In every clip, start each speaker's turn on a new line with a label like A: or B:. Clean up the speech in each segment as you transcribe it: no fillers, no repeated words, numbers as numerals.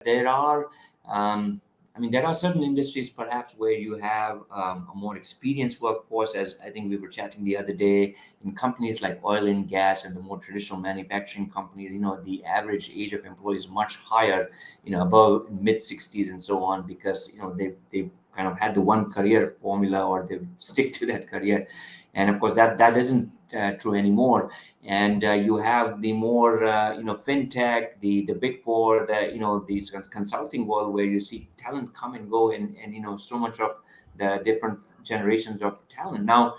A: there are, there are certain industries perhaps where you have a more experienced workforce, as I think we were chatting the other day, in companies like oil and gas and the more traditional manufacturing companies. The average age of employees is much higher, above mid 60s and so on, because they've kind of had the one career formula, or they stick to that career. And of course, that isn't true anymore. And you have the more fintech, the big four, these consulting world, where you see talent come and go, and so much of the different generations of talent now.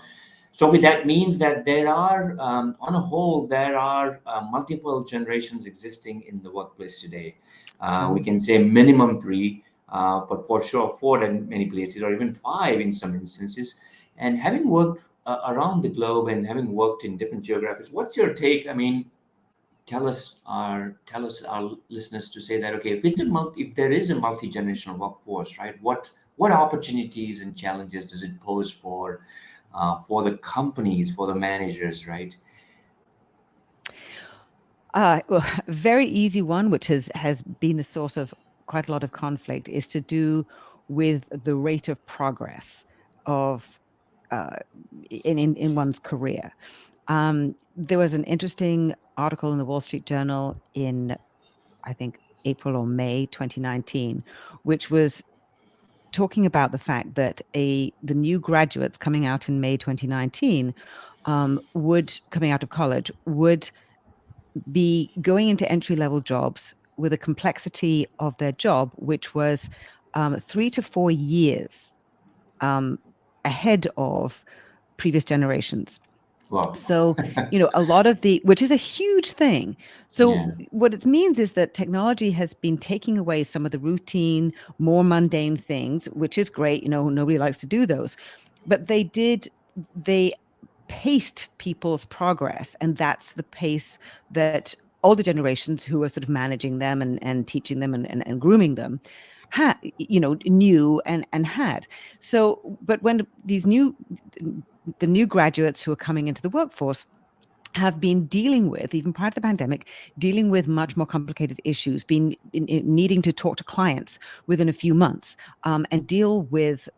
A: So with that means that there are, on a whole, there are multiple generations existing in the workplace today. We
B: True.
A: can say minimum three, but for sure four in many places, or even five in some instances. And having worked around the globe and having worked in different geographies, what's your take? I mean, tell us our listeners to say that, okay, if there is a multi-generational workforce, right, what opportunities and challenges does it pose for the companies, for the managers, right?
B: Well, a very easy one, which has been the source of quite a lot of conflict, is to do with the rate of progress of in one's career. There was an interesting article in the Wall Street Journal in, I think, April or May 2019, which was talking about the fact that the new graduates coming out in May 2019 coming out of college would be going into entry-level jobs with a complexity of their job, which was 3 to 4 years ahead of previous generations.
A: Wow.
B: So, a lot of which is a huge thing. So
A: Yeah.
B: what it means is that technology has been taking away some of the routine, more mundane things, which is great. Nobody likes to do those, but they paced people's progress, and that's the pace that older generations who are sort of managing them and teaching them and grooming them knew and had. So, but when the new graduates who are coming into the workforce have been dealing with, even prior to the pandemic, dealing with much more complicated issues, needing to talk to clients within a few months, and deal with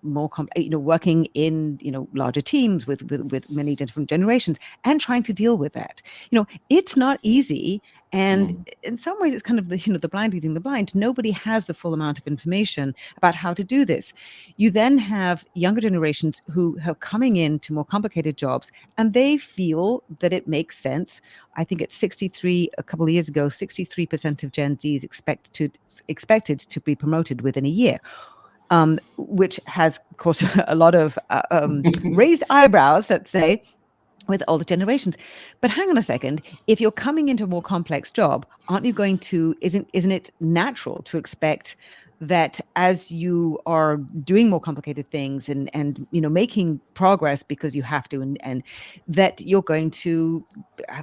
B: more, working in, larger teams with many different generations, and trying to deal with that. It's not easy. And in some ways, it's kind of the blind leading the blind. Nobody has the full amount of information about how to do this. You then have younger generations who are coming into more complicated jobs, and they feel that it makes sense. I think it's 63, a couple of years ago, 63% of Gen Z is expected to be promoted within a year. Which has caused a lot of raised eyebrows, let's say, with older generations. But hang on a second, if you're coming into a more complex job, aren't you going to, isn't it natural to expect that as you are doing more complicated things and making progress because you have to, and that you're going to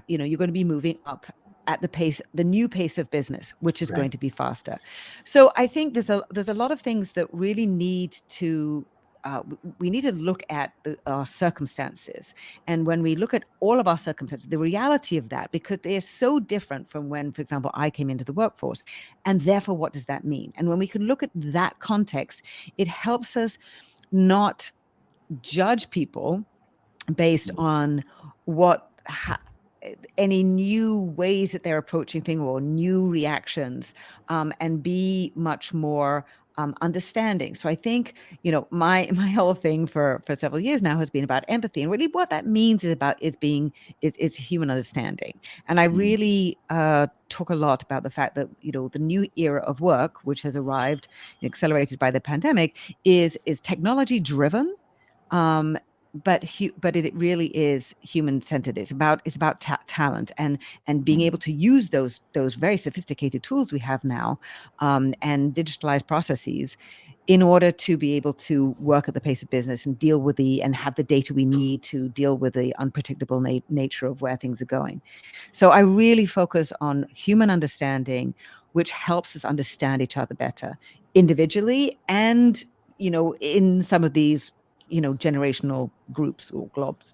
B: be moving up at the new pace of business, which is
A: Right.
B: going to be faster. So I think there's a lot of things that really need to we need to look at our circumstances. And when we look at all of our circumstances, the reality of that, because they're so different from when, for example, I came into the workforce, and therefore, what does that mean? And when we can look at that context, it helps us not judge people based on any new ways that they're approaching things or new reactions, and be much more understanding. So I think, my whole thing for several years now has been about empathy, and really what that means is human understanding. And I really talk a lot about the fact that, the new era of work, which has arrived, accelerated by the pandemic, is technology driven. But it really is human centered. It's about talent and being able to use those very sophisticated tools we have now, and digitalized processes, in order to be able to work at the pace of business and deal with and have the data we need to deal with the unpredictable nature of where things are going. So I really focus on human understanding, which helps us understand each other better individually, and in some of these generational groups or globs.